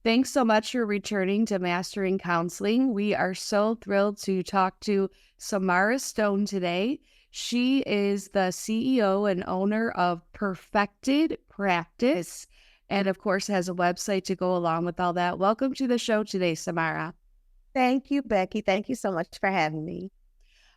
Thanks so much for returning to Mastering Counseling. We are so thrilled to talk to Samara Stone today. She is the CEO and owner of Perfected Practice, and of course, has a website to go along with all that. Welcome to the show today, Samara. Thank you, Becky. Thank you so much for having me.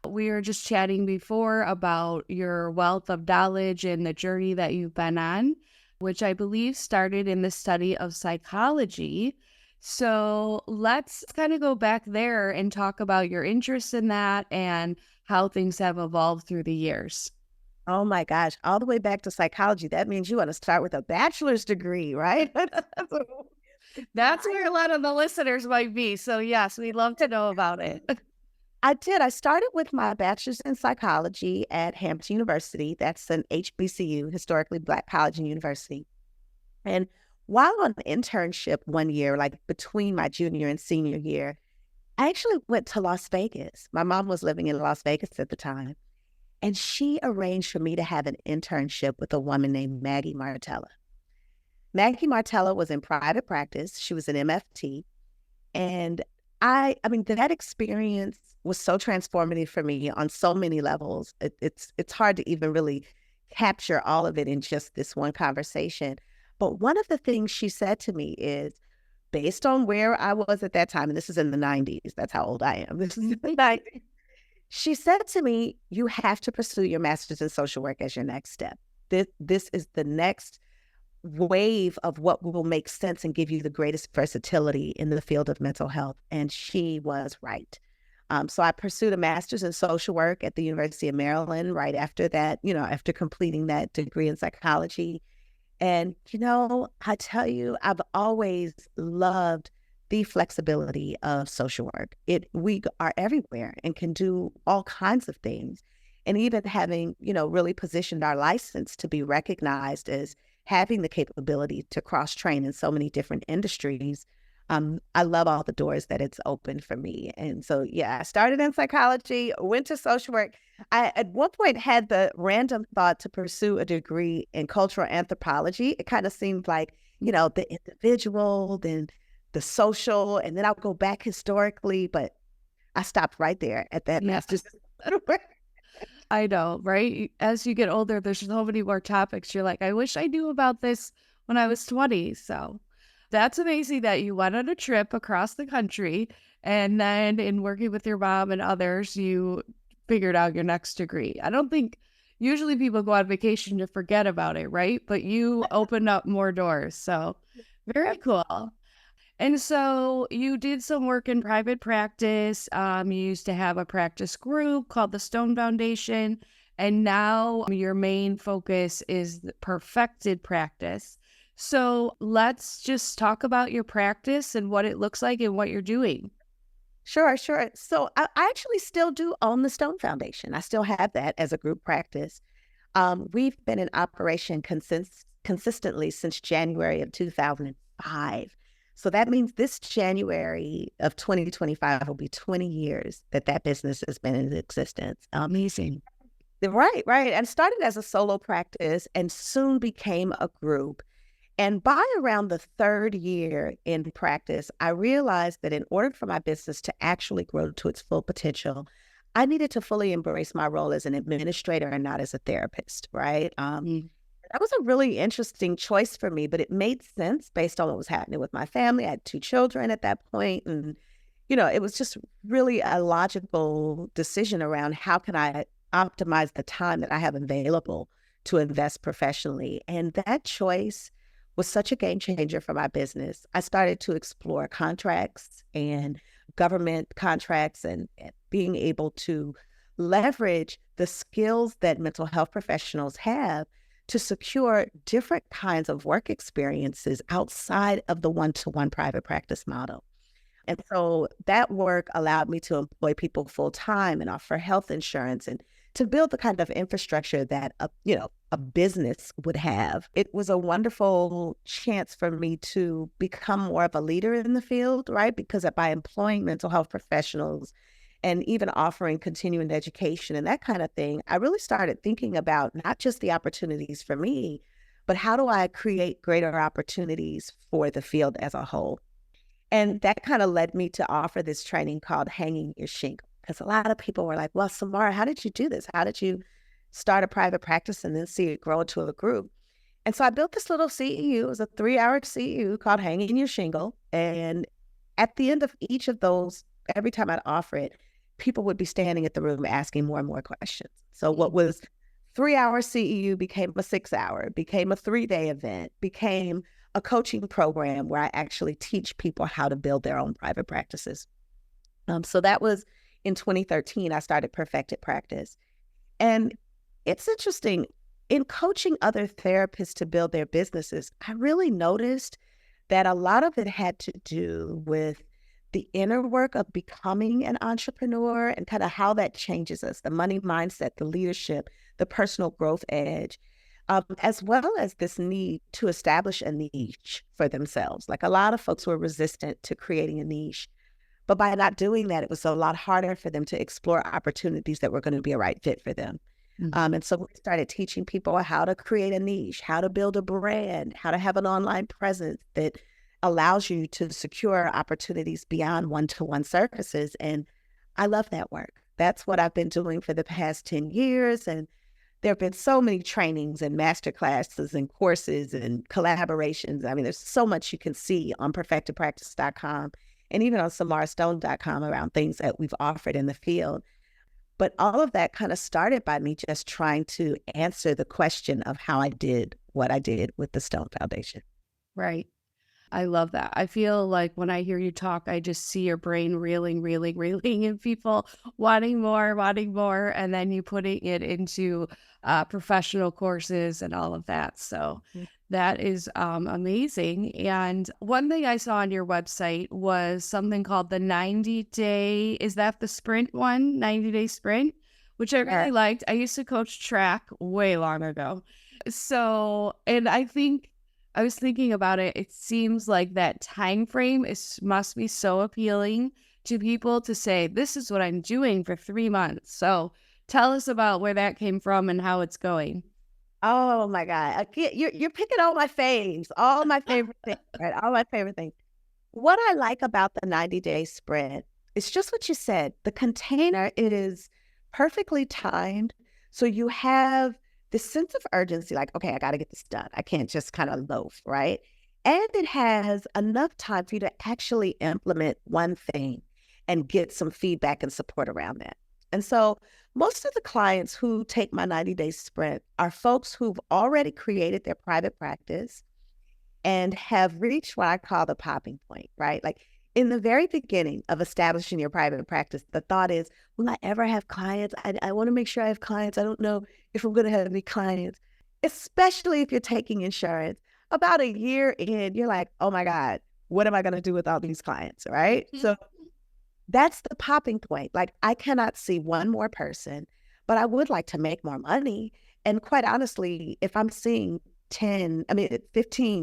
We were just chatting before about your wealth of knowledge and the journey that you've been on, which I believe started in the study of psychology. So let's kind of go back there and talk about your interest in that and how things have evolved through the years. Oh my gosh, all the way back to psychology. That means you want to start with a bachelor's degree, right? That's where a lot of the listeners might be. So, yes, we'd love to know about it. I did. I started with my bachelor's in psychology at Hampton University. That's an HBCU, historically Black college and university. And while on internship one year, like between my junior and senior year, I actually went to Las Vegas. My mom was living in Las Vegas at the time. And she arranged for me to have an internship with a woman named Maggie Martella. Maggie Martella was in private practice. She was an MFT. And I mean, that experience was so transformative for me on so many levels. It's hard to even really capture all of it in just this one conversation. But one of the things she said to me is, based on where I was at that time, and this is in the 90s, that's how old I am. This is in the 90s. She said to me, you have to pursue your master's in social work as your next step. This is the next wave of what will make sense and give you the greatest versatility in the field of mental health. And she was right. So I pursued a master's in social work at the University of Maryland right after that, after completing that degree in psychology. And, I tell you, I've always loved the flexibility of social work. We are everywhere and can do all kinds of things. And even having, really positioned our license to be recognized as having the capability to cross-train in so many different industries, I love all the doors that it's opened for me. And so, yeah, I started in psychology, went to social work. I, at one point, had the random thought to pursue a degree in cultural anthropology. It kind of seemed like, the individual, then the social, and then I'll go back historically, but I stopped right there at that master's. I know, right? As you get older, there's so many more topics. You're like, I wish I knew about this when I was 20. So that's amazing that you went on a trip across the country. And then in working with your mom and others, you figured out your next degree. I don't think usually people go on vacation to forget about it, right? But you opened up more doors. So very cool. And so you did some work in private practice. You used to have a practice group called the Stone Foundation. And now your main focus is the perfected practice. So let's just talk about your practice and what it looks like and what you're doing. Sure, sure. So I actually still do own the Stone Foundation. I still have that as a group practice. We've been in operation consistently since January of 2005. So that means this January of 2025 will be 20 years that business has been in existence. Amazing. Right, right. And started as a solo practice and soon became a group. And by around the third year in practice, I realized that in order for my business to actually grow to its full potential, I needed to fully embrace my role as an administrator and not as a therapist, right? That was a really interesting choice for me, but it made sense based on what was happening with my family. I had 2 children at that point, and, it was just really a logical decision around how can I optimize the time that I have available to invest professionally. And that choice was such a game changer for my business. I started to explore contracts and government contracts and being able to leverage the skills that mental health professionals have to secure different kinds of work experiences outside of the one-to-one private practice model. And so that work allowed me to employ people full-time and offer health insurance and to build the kind of infrastructure that a business would have. It was a wonderful chance for me to become more of a leader in the field, right? Because by employing mental health professionals and even offering continuing education and that kind of thing, I really started thinking about not just the opportunities for me, but how do I create greater opportunities for the field as a whole? And that kind of led me to offer this training called Hanging Your Shingle. Because a lot of people were like, well, Samara, how did you do this? How did you start a private practice and then see it grow into a group? And so I built this little CEU. It was a 3-hour CEU called Hanging Your Shingle. And at the end of each of those, every time I'd offer it, people would be standing at the room asking more and more questions. So what was 3-hour CEU became a 6-hour, became a 3-day event, became a coaching program where I actually teach people how to build their own private practices. So that was in 2013, I started Perfected Practice. And it's interesting, in coaching other therapists to build their businesses, I really noticed that a lot of it had to do with the inner work of becoming an entrepreneur and kind of how that changes us, the money mindset, the leadership, the personal growth edge, as well as this need to establish a niche for themselves. Like a lot of folks were resistant to creating a niche, but by not doing that, it was a lot harder for them to explore opportunities that were going to be a right fit for them. And so we started teaching people how to create a niche, how to build a brand, how to have an online presence that allows you to secure opportunities beyond one-to-one services. And I love that work. That's what I've been doing for the past 10 years. And there have been so many trainings and masterclasses and courses and collaborations. I mean, there's so much you can see on perfectedpractice.com and even on samarastone.com around things that we've offered in the field. But all of that kind of started by me just trying to answer the question of how I did what I did with the Stone Foundation. Right. I love that. I feel like when I hear you talk, I just see your brain reeling, reeling, reeling, and people wanting more, and then you putting it into professional courses and all of that. So that is amazing. And one thing I saw on your website was something called the 90-day, is that the sprint one, 90-day sprint, which I really liked. I used to coach track way long ago. So, and I think I was thinking about it. It seems like that time frame must be so appealing to people to say, this is what I'm doing for 3 months. So tell us about where that came from and how it's going. Oh my God. You're picking all my faves, all my favorite things, right? All my favorite things. What I like about the 90-day sprint is just what you said. The container, it is perfectly timed. So you have this sense of urgency, like, okay, I got to get this done. I can't just kind of loaf, right? And it has enough time for you to actually implement one thing and get some feedback and support around that. And so most of the clients who take my 90-day sprint are folks who've already created their private practice and have reached what I call the popping point, right? Like in the very beginning of establishing your private practice, the thought is, will I ever have clients? I want to make sure I have clients. I don't know if I'm going to have any clients, especially if you're taking insurance. About a year in, you're like, oh my God, what am I going to do with all these clients, right? So that's the popping point. Like I cannot see one more person, but I would like to make more money. And quite honestly, if I'm seeing 15,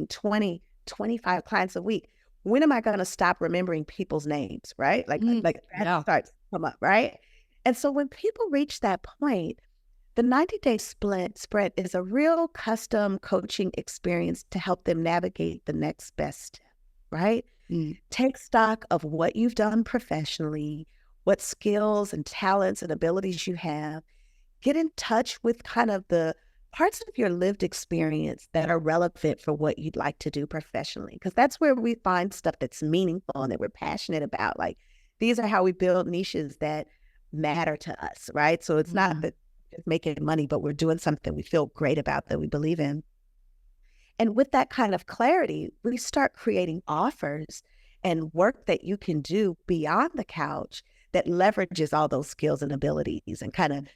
20, 25 clients a week, when am I going to stop remembering people's names, right? Like that starts to come up, right? And so when people reach that point, the 90-day sprint is a real custom coaching experience to help them navigate the next best step, right? Take stock of what you've done professionally, what skills and talents and abilities you have. Get in touch with kind of the parts of your lived experience that are relevant for what you'd like to do professionally, because that's where we find stuff that's meaningful and that we're passionate about. Like these are how we build niches that matter to us, right? So it's not that just making money, but we're doing something we feel great about, that we believe in. And with that kind of clarity, we start creating offers and work that you can do beyond the couch that leverages all those skills and abilities and kind of,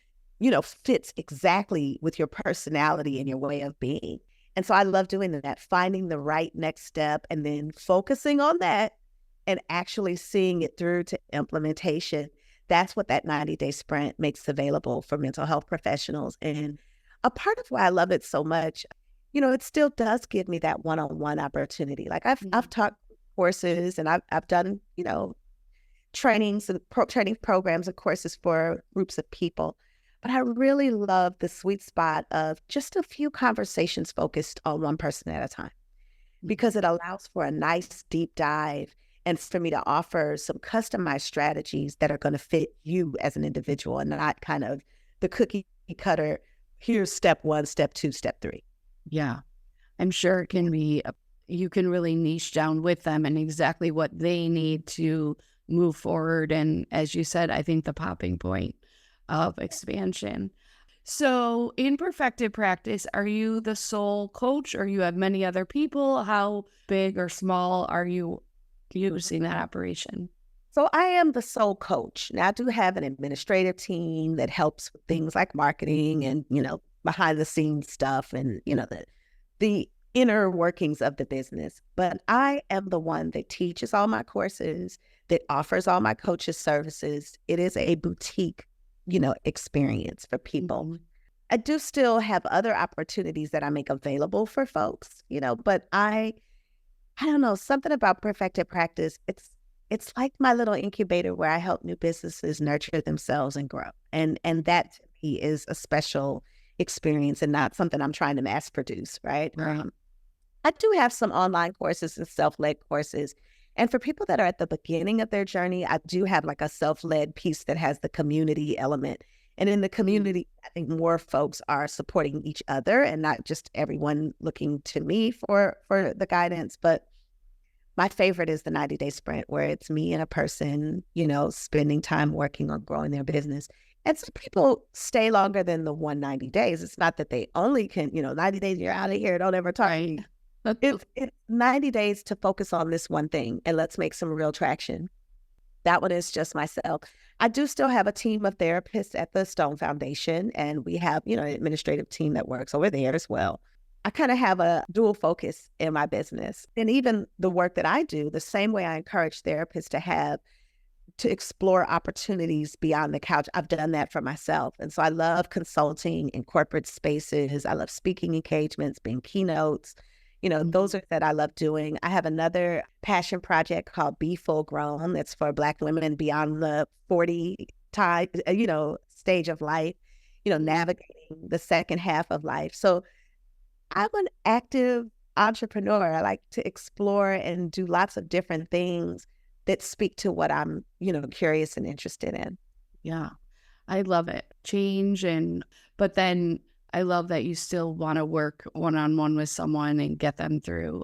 fits exactly with your personality and your way of being. And so I love doing that, finding the right next step and then focusing on that and actually seeing it through to implementation. That's what that 90-day sprint makes available for mental health professionals. And a part of why I love it so much, it still does give me that one-on-one opportunity. Like I've taught courses and I've done, trainings and training programs and courses for groups of people. But I really love the sweet spot of just a few conversations focused on one person at a time, because it allows for a nice deep dive and for me to offer some customized strategies that are going to fit you as an individual and not kind of the cookie cutter, here's step one, step two, step three. Yeah. I'm sure it can be, you can really niche down with them and exactly what they need to move forward. And as you said, I think the popping point of expansion. So in Perfected Practice, are you the sole coach or you have many other people? How big or small are you using that operation? So I am the sole coach. Now I do have an administrative team that helps with things like marketing and, behind the scenes stuff and, the inner workings of the business. But I am the one that teaches all my courses, that offers all my coaches services. It is a boutique, experience for people. Mhm. I do still have other opportunities that I make available for folks, but I don't know, something about Perfected Practice. It's like my little incubator where I help new businesses nurture themselves and grow. And that to me is a special experience and not something I'm trying to mass produce, right? Right. I do have some online courses and self-led courses. And for people that are at the beginning of their journey, I do have like a self-led piece that has the community element. And in the community, I think more folks are supporting each other and not just everyone looking to me for the guidance. But my favorite is the 90-day sprint, where it's me and a person, spending time working on growing their business. And some people stay longer than the 190 days. It's not that they only can, 90 days, you're out of here, don't ever talk. Right. It's 90 days to focus on this one thing and let's make some real traction. That one is just myself. I do still have a team of therapists at the Stone Foundation, and we have, an administrative team that works over there as well. I kind of have a dual focus in my business. And even the work that I do, the same way I encourage therapists to explore opportunities beyond the couch, I've done that for myself. And so I love consulting in corporate spaces. I love speaking engagements, being keynotes. Those are that I love doing. I have another passion project called Be Full Grown. That's for Black women beyond the 40 stage of life, navigating the second half of life. So I'm an active entrepreneur. I like to explore and do lots of different things that speak to what I'm, curious and interested in. Yeah. I love it. But then I love that you still want to work one-on-one with someone and get them through.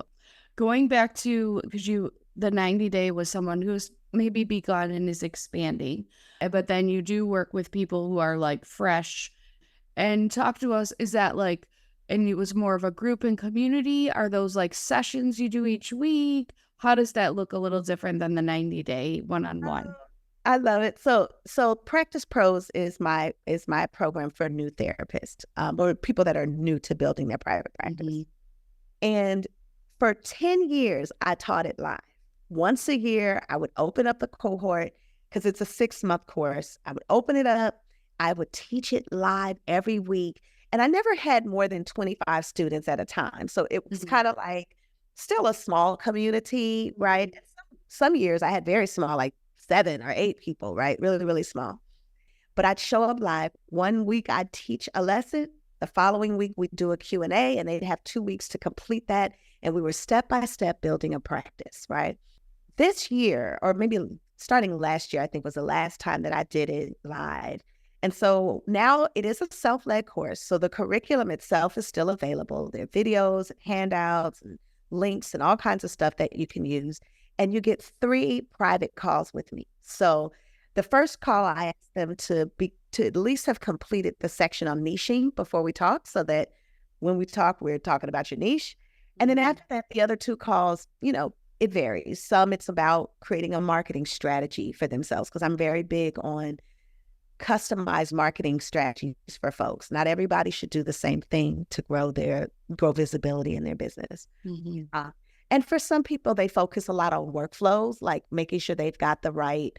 Going back to, because the 90-day was someone who's maybe begun and is expanding, but then you do work with people who are like fresh. And talk to us, is that like, and it was more of a group and community? Are those like sessions you do each week? How does that look a little different than the 90-day one-on-one? I love it. So Practice Pros is my program for new therapists, or people that are new to building their private practice. Mm-hmm. And for 10 years, I taught it live. Once a year, I would open up the cohort because it's a 6-month course. I would open it up. I would teach it live every week. And I never had more than 25 students at a time. So it was kind of like still a small community, right? Some years I had very small, like 7 or 8 people, right? Really, really small. But I'd show up live. One week I'd teach a lesson. The following week we'd do a Q&A, and they'd have 2 weeks to complete that. And we were step by step building a practice, right? This year, or maybe starting last year, I think was the last time that I did it live. And so now it is a self-led course. So the curriculum itself is still available. There are videos, handouts, and links, and all kinds of stuff that you can use. And you get 3 private calls with me. So the first call, I ask them to at least have completed the section on niching before we talk, so that when we talk, we're talking about your niche. And then after that, the other 2 calls, it varies. Some it's about creating a marketing strategy for themselves, because I'm very big on customized marketing strategies for folks. Not everybody should do the same thing to grow visibility in their business. Mm-hmm. And for some people, they focus a lot on workflows, like making sure they've got the right,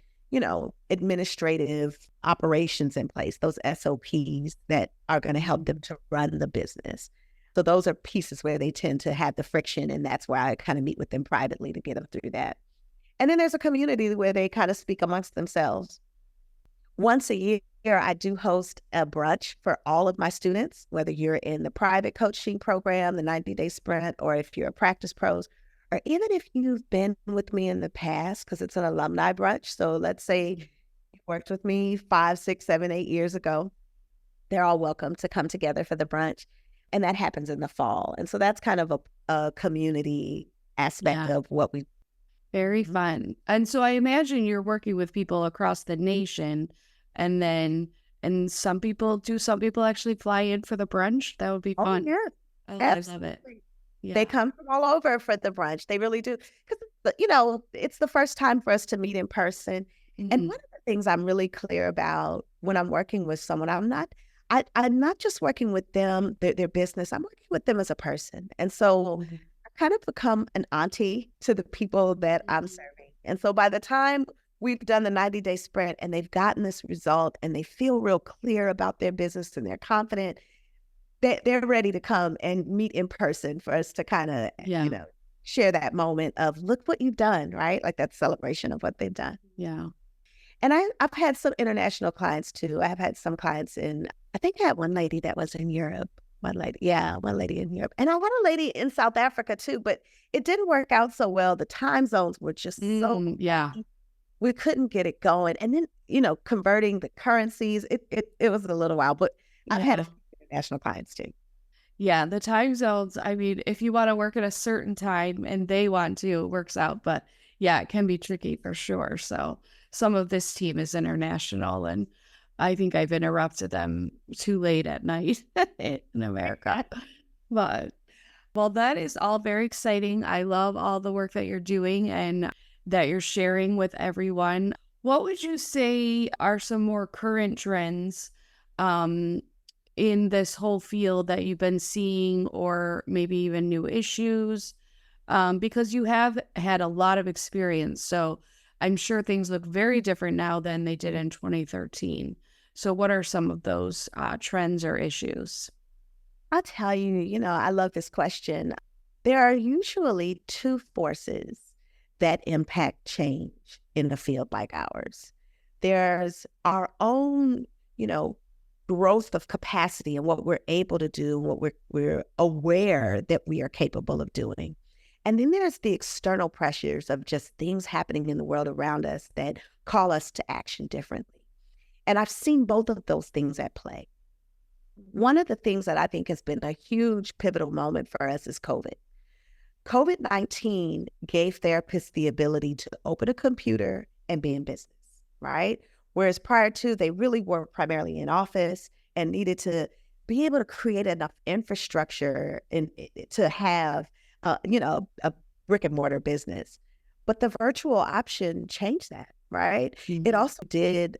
administrative operations in place, those SOPs that are going to help them to run the business. So those are pieces where they tend to have the friction, and that's where I kind of meet with them privately to get them through that. And then there's a community where they kind of speak amongst themselves. Once a year, I do host a brunch for all of my students, whether you're in the private coaching program, the 90-day sprint, or if you're a Practice Pros. or even if you've been with me in the past, because it's an alumni brunch. So let's say you worked with me 5, 6, 7, 8 years ago, they're all welcome to come together for the brunch. And that happens in the fall. And so that's kind of a community aspect Yeah. of what we. Very fun. And so I imagine you're working with people across the nation and then and some people actually fly in for the brunch. That would be Oh, fun. yeah, I love it. absolutely. They Yeah. come from all over for the brunch. They really do. Because, it's the first time for us to meet in person. And Mhm. one of the things I'm really clear about when I'm working with someone, I'm not just working with them, their business, I'm working with them as a person. And so Mhm. I kind of become an auntie to the people that I'm Mhm. serving. And so by the time we've done the 90-day sprint and they've gotten this result and they feel real clear about their business and they're confident, they're ready to come and meet in person for us to kind of, Yeah. share that moment of look what you've done, right? Like that celebration of what they've done. Yeah. And I've had some international clients too. I've had some clients I think I had one lady that was in Europe. One lady, yeah, one lady in Europe. And I had a lady in South Africa too, but it didn't work out so well. The time zones were just so, Yeah. we couldn't get it going. And then, converting the currencies, it was a little while, but I've had a Yeah. few international clients too. Yeah, the time zones, I mean, if you want to work at a certain time and they want to, it works out. But yeah, it can be tricky for sure. So some of this team is international, and I think I've interrupted them too late at night in America. But well, that is all very exciting. I love all the work that you're doing and that you're sharing with everyone. What would you say are some more current trends um, in this whole field that you've been seeing, or maybe even new issues? Because you have had a lot of experience. So I'm sure things look very different now than they did in 2013. So, what are some of those trends or issues? I'll tell you, I love this question. There are usually two forces that impact change in the field like ours. There's our own, you know, growth of capacity and what we're able to do, what we're aware that we are capable of doing. And then there's the external pressures of just things happening in the world around us that call us to action differently. And I've seen both of those things at play. One of the things that I think has been a huge pivotal moment for us is COVID. COVID-19 gave therapists the ability to open a computer and be in business, right? Whereas prior to, they really were primarily in office and needed to be able to create enough infrastructure to have, a brick and mortar business. But the virtual option changed that, right? It Mhm. also did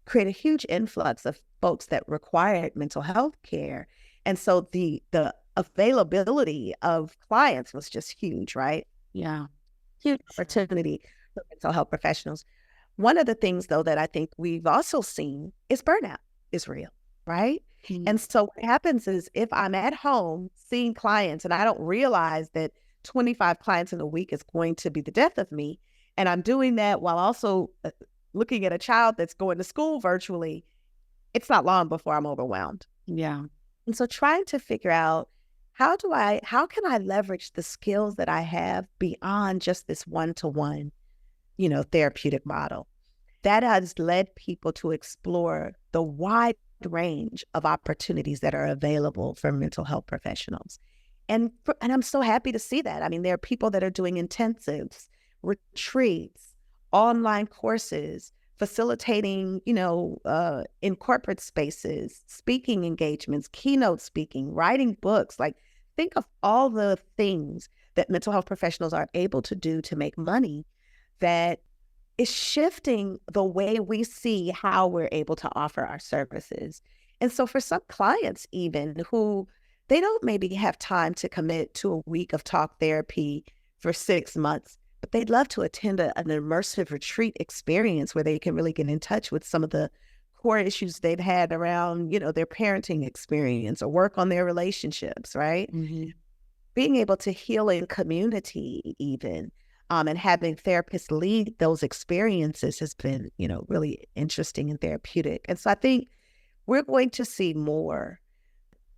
create a huge influx of folks that required mental health care. And so the availability of clients was just huge, right? Yeah, Huge sure. opportunity for mental health professionals. One of the things, though, that I think we've also seen is burnout is real, right? Mhm. And so what happens is if I'm at home seeing clients and I don't realize that 25 clients in a week is going to be the death of me, and I'm doing that while also looking at a child that's going to school virtually, it's not long before I'm overwhelmed. Yeah, And so trying to figure out how can I leverage the skills that I have beyond just this one-to-one, therapeutic model. That has led people to explore the wide range of opportunities that are available for mental health professionals. And I'm so happy to see that. I mean, there are people that are doing intensives, retreats, online courses, facilitating, in corporate spaces, speaking engagements, keynote speaking, writing books. Like, think of all the things that mental health professionals are able to do to make money that is shifting the way we see how we're able to offer our services. And so for some clients, even who they don't maybe have time to commit to a week of talk therapy for 6 months, but they'd love to attend an immersive retreat experience where they can really get in touch with some of the core issues they've had around, their parenting experience or work on their relationships, right? mhm, Being able to heal in community even, and having therapists lead those experiences has been, really interesting and therapeutic. And so I think we're going to see more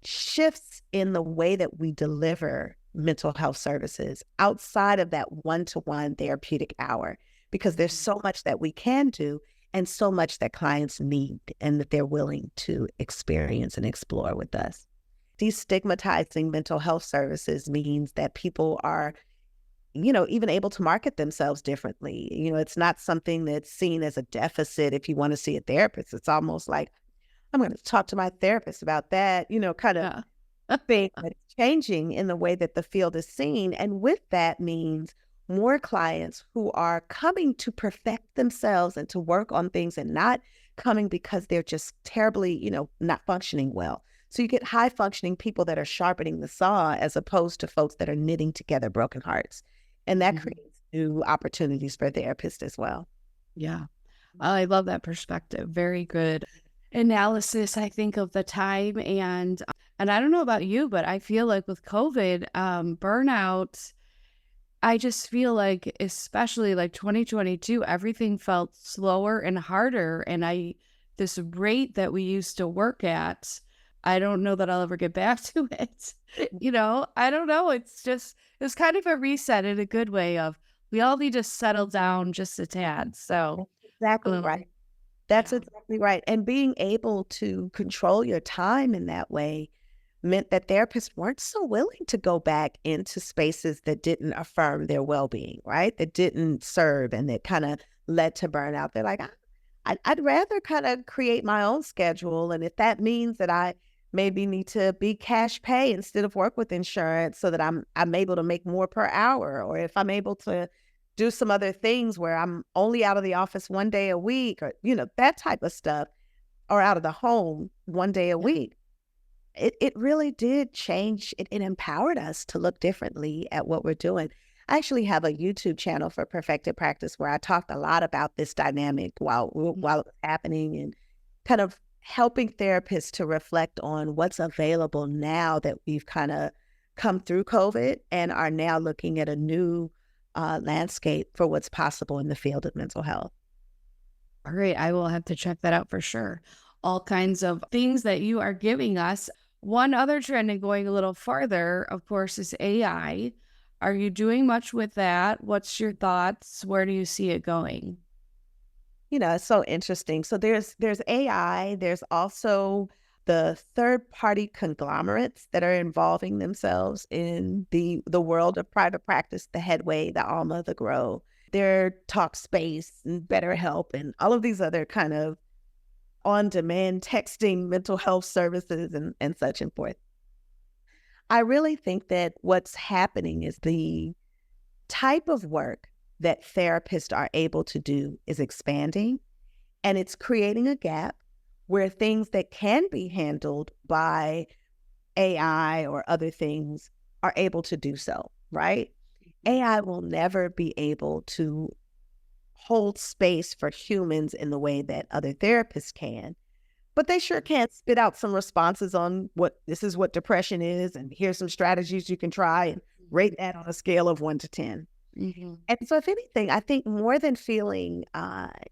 shifts in the way that we deliver mental health services outside of that one-to-one therapeutic hour, because there's so much that we can do and so much that clients need and that they're willing to experience and explore with us. Destigmatizing mental health services means that people are, even able to market themselves differently. It's not something that's seen as a deficit if you want to see a therapist. It's almost like, I'm going to talk to my therapist about that, kind of Yeah. thing that's changing in the way that the field is seen. And with that means more clients who are coming to perfect themselves and to work on things and not coming because they're just terribly, not functioning well. So you get high functioning people that are sharpening the saw as opposed to folks that are knitting together broken hearts. And that creates new opportunities for therapists as well. Yeah. I love that perspective. Very good analysis, I think, of the time. And I don't know about you, but I feel like with COVID, burnout, I just feel like, especially like 2022, everything felt slower and harder. And this rate that we used to work at, I don't know that I'll ever get back to it. I don't know. It's kind of a reset in a good way of, we all need to settle down just a tad. So, Exactly um, right. That's yeah. exactly right. And being able to control your time in that way meant that therapists weren't so willing to go back into spaces that didn't affirm their well-being, right? That didn't serve and that kind of led to burnout. They're like, I'd rather kind of create my own schedule. And if that means that I maybe need to be cash pay instead of work with insurance so that I'm able to make more per hour, or if I'm able to do some other things where I'm only out of the office one day a week, or, that type of stuff, or out of the home one day a week. It really did change. It empowered us to look differently at what we're doing. I actually have a YouTube channel for Perfected Practice where I talked a lot about this dynamic while it was happening, and kind of helping therapists to reflect on what's available now that we've kind of come through COVID and are now looking at a new landscape for what's possible in the field of mental health. All right. I will have to check that out for sure. All kinds of things that you are giving us. One other trend, and going a little farther, of course, is AI. Are you doing much with that? What's your thoughts? Where do you see it going? It's so interesting. So there's AI. There's also the third party conglomerates that are involving themselves in the world of private practice, the Headway, the Alma, the Grow. Their Talkspace and BetterHelp and all of these other kind of on-demand texting mental health services and such and forth. I really think that what's happening is the type of work that therapists are able to do is expanding, and it's creating a gap where things that can be handled by AI or other things are able to do so, right? AI will never be able to hold space for humans in the way that other therapists can, but they sure can spit out some responses on this is what depression is, and here's some strategies you can try, and rate that on a scale of 1 to 10. Mm-hmm. And so if anything, I think more than feeling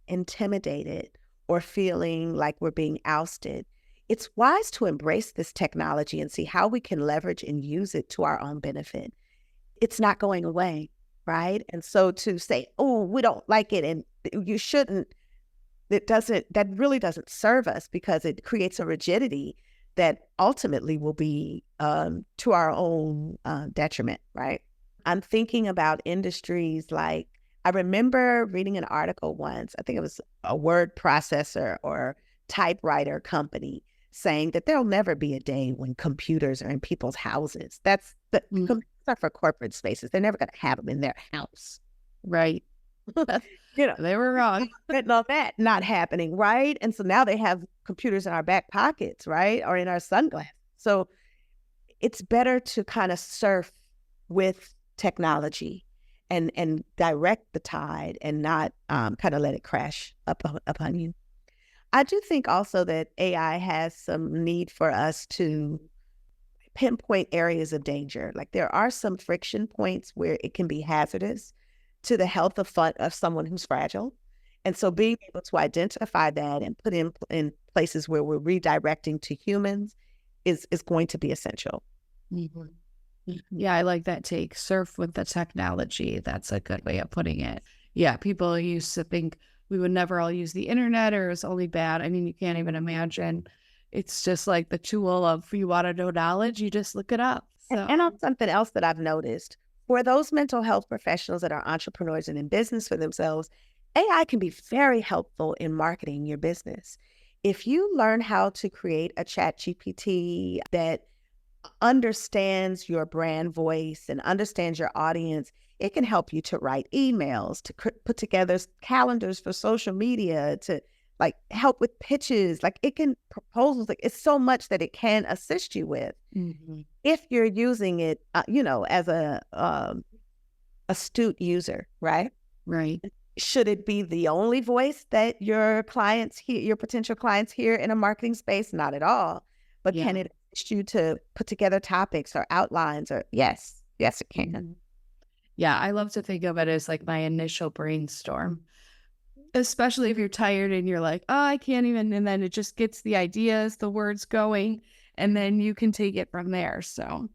intimidated or feeling like we're being ousted, it's wise to embrace this technology and see how we can leverage and use it to our own benefit. It's not going away, right? And so to say, oh, we don't like it and you shouldn't, that really doesn't serve us, because it creates a rigidity that ultimately will be to our own detriment, right? I'm thinking about industries like, I remember reading an article once, I think it was a word processor or typewriter company, saying that there'll never be a day when computers are in people's houses. Computers are for corporate spaces. They're never going to have them in their house. Right. You know, They were wrong. betting on that not happening, right? And so now they have computers in our back pockets, right? Or in our sunglasses. So it's better to kind of surf with technology and direct the tide and not kind of let it crash upon you. I do think also that AI has some need for us to pinpoint areas of danger. Like there are some friction points where it can be hazardous to the health of someone who's fragile. And so being able to identify that and put in places where we're redirecting to humans is going to be essential. Mhm. Mhm. Yeah, I like that take. Surf with the technology. That's a good way of putting it. Yeah, people used to think we would never all use the internet or it's only bad. I mean, you can't even imagine. It's just like the tool of you want to know knowledge, you just look it up. And So, on something else that I've noticed, for those mental health professionals that are entrepreneurs and in business for themselves, AI can be very helpful in marketing your business. If you learn how to create a chat GPT that understands your brand voice and understands your audience, it can help you to write emails, to put together calendars for social media, to like help with pitches. Like it can proposals. Like it's so much that it can assist you with mhm, if you're using it, as a astute user, right? right. Should it be the only voice that your clients hear, your potential clients hear in a marketing space? Not at all. But Yeah. can it assist you to put together topics or outlines? Or yes, it can. Mhm. Yeah, I love to think of it as like my initial brainstorm, especially if you're tired and you're like, oh, I can't even. And then it just gets the ideas, the words going, and then you can take it from there. So,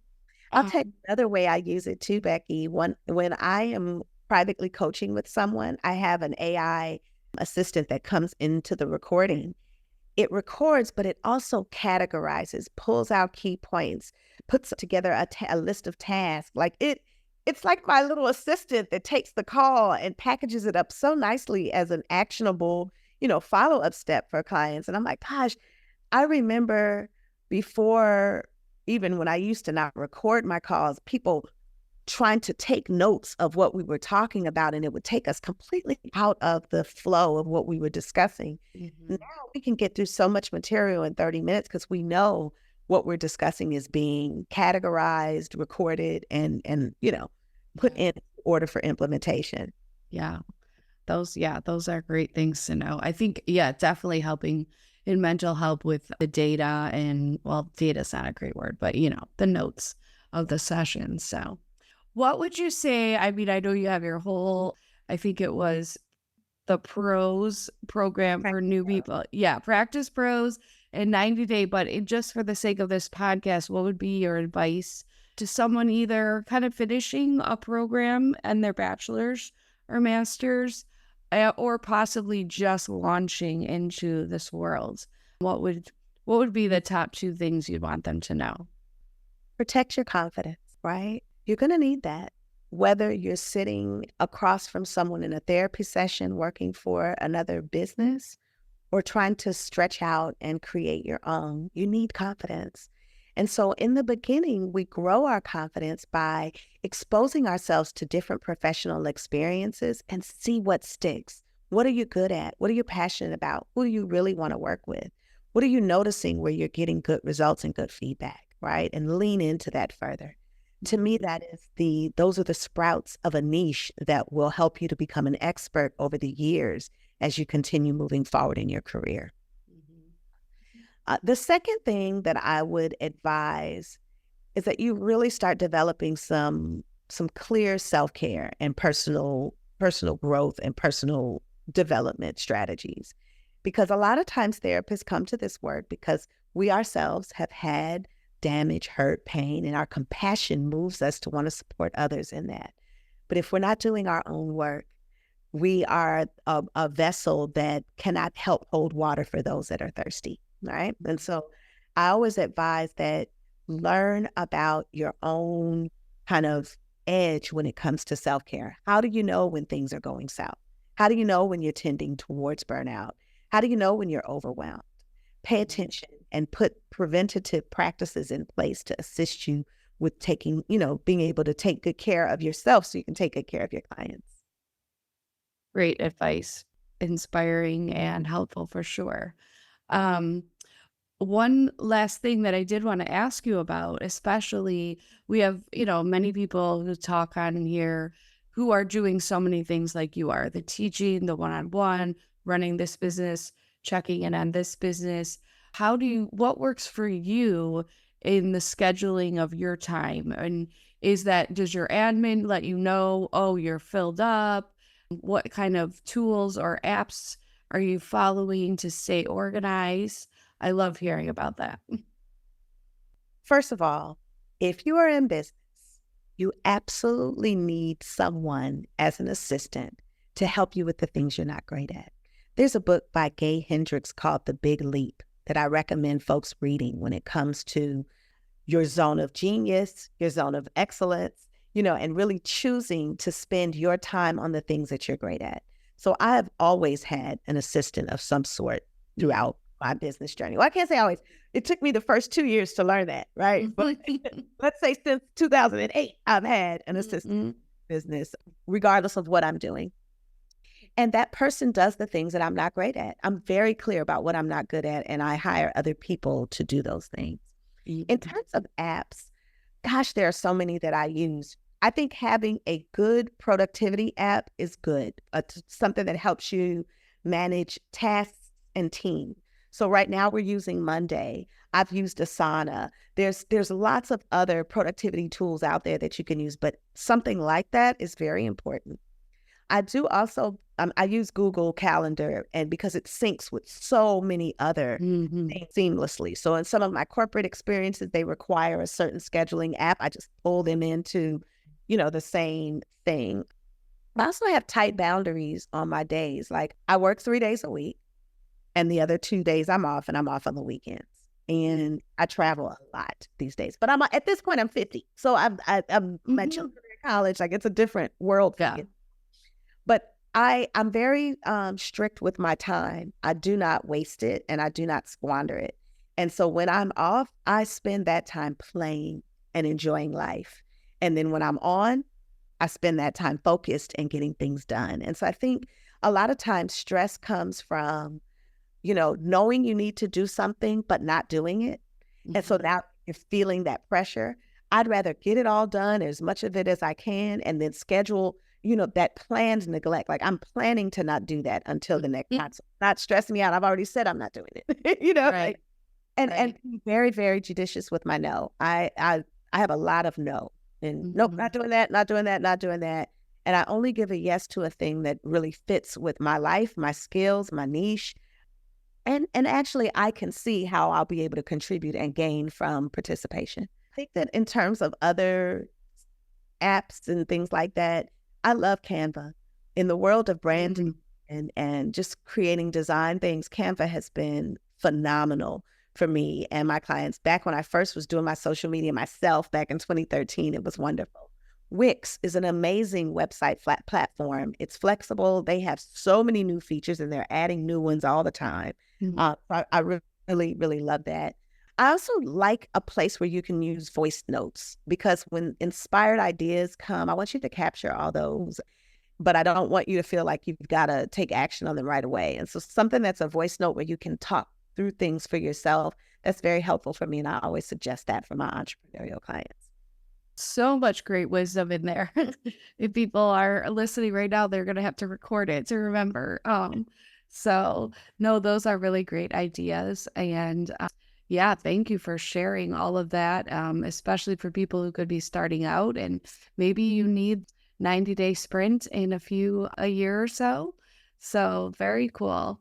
I'll tell you um, another way I use it too, Becky. When I am privately coaching with someone, I have an AI assistant that comes into the recording. It records, but it also categorizes, pulls out key points, puts together a list of tasks. It's like my little assistant that takes the call and packages it up so nicely as an actionable, follow-up step for clients. And I'm like, gosh, I remember before, even when I used to not record my calls, people trying to take notes of what we were talking about, and it would take us completely out of the flow of what we were discussing. Now mhm. we can get through so much material in 30 minutes because we know what we're discussing is being categorized, recorded, and put Yeah. in order for implementation. Yeah. Those are great things to know. I think, yeah, definitely helping in mental health with the data and, well, data's not a great word, but the notes of the session. So, what would you say? I mean, I know you have your whole, I think it was the pros program Right. for new people. Yeah, practice pros and 90-day. But just for the sake of this podcast, what would be your advice to someone either kind of finishing a program and their bachelor's or master's, or possibly just launching into this world? What would what would be the top two things you'd want them to know? Protect your confidence, right? You're going to need that. Whether you're sitting across from someone in a therapy session working for another business or trying to stretch out and create your own, you need confidence. And so in the beginning, we grow our confidence by exposing ourselves to different professional experiences and see what sticks. What are you good at? What are you passionate about? Who do you really want to work with? What are you noticing where you're getting good results and good feedback, right? And lean into that further. To me, those are the sprouts of a niche that will help you to become an expert over the years as you continue moving forward in your career. Mhm. The second thing that I would advise is that you really start developing some clear self-care and personal growth and personal development strategies. Because a lot of times therapists come to this work because we ourselves have had damage, hurt, pain, and our compassion moves us to want to support others in that. But if we're not doing our own work, we are a vessel that cannot help hold water for those that are thirsty, right? And so I always advise that learn about your own kind of edge when it comes to self-care. How do you know when things are going south? How do you know when you're tending towards burnout? How do you know when you're overwhelmed? Pay attention and put preventative practices in place to assist you with being able to take good care of yourself so you can take good care of your clients. Great advice, inspiring and helpful for sure. Um, One last thing that I did want to ask you about, especially we have, many people who talk on here who are doing so many things like you are, the teaching, the one-on-one, running this business, checking in on this business. What works for you in the scheduling of your time? And does your admin let you know, oh, you're filled up? What kind of tools or apps are you following to stay organized? I love hearing about that. First of all, if you are in business, You absolutely need someone as an assistant to help you with the things you're not great at. There's a book by Gay Hendricks called The Big Leap that I recommend folks reading when it comes to your zone of genius, your zone of excellence, and really choosing to spend your time on the things that you're great at. So I have always had an assistant of some sort throughout my business journey. Well, I can't say always. It took me the first 2 years to learn that, right? But let's say since 2008, I've had an assistant business, regardless of what I'm doing. And that person does the things that I'm not great at. I'm very clear about what I'm not good at, and I hire other people to do those things. In terms of apps, gosh, there are so many that I use. I think having a good productivity app is good, something that helps you manage tasks and team. So right now we're using Monday. I've used Asana. There's lots of other productivity tools out there that you can use, but something like that is very important. I do also, I use Google Calendar, and because it syncs with so many other things seamlessly. So in some of my corporate experiences, they require a certain scheduling app. I just pull them into, the same thing. I also have tight boundaries on my days. Like I work 3 days a week, and the other 2 days I'm off, and I'm off on the weekends. And I travel a lot these days. But at this point, I'm 50. So I'm my children are in college. Like it's a different world for me. But I'm very strict with my time. I do not waste it, and I do not squander it. And so when I'm off, I spend that time playing and enjoying life. And then when I'm on, I spend that time focused and getting things done. And so I think a lot of times stress comes from, knowing you need to do something, but not doing it. And so now you're feeling that pressure. I'd rather get it all done, as much of it as I can, and then schedule that planned neglect. Like I'm planning to not do that until the next time. So not stressing me out. I've already said I'm not doing it, Right. and be very, very judicious with my no. I have a lot of no, and nope, not doing that, not doing that, not doing that. And I only give a yes to a thing that really fits with my life, my skills, my niche. And actually I can see how I'll be able to contribute and gain from participation. I think that in terms of other apps and things like that, I love Canva. In the world of branding and just creating design things, Canva has been phenomenal for me and my clients. Back when I first was doing my social media myself back in 2013, it was wonderful. Wix is an amazing website platform. It's flexible. They have so many new features, and they're adding new ones all the time. I really, really love that. I also like a place where you can use voice notes, because when inspired ideas come, I want you to capture all those, but I don't want you to feel like you've got to take action on them right away. And so something that's a voice note where you can talk through things for yourself, that's very helpful for me. And I always suggest that for my entrepreneurial clients. So much great wisdom in there. If people are listening right now, they're going to have to record it to remember. So no, those are really great ideas. And yeah, thank you for sharing all of that, especially for people who could be starting out and maybe you need 90-day sprint in a year or so. So very cool.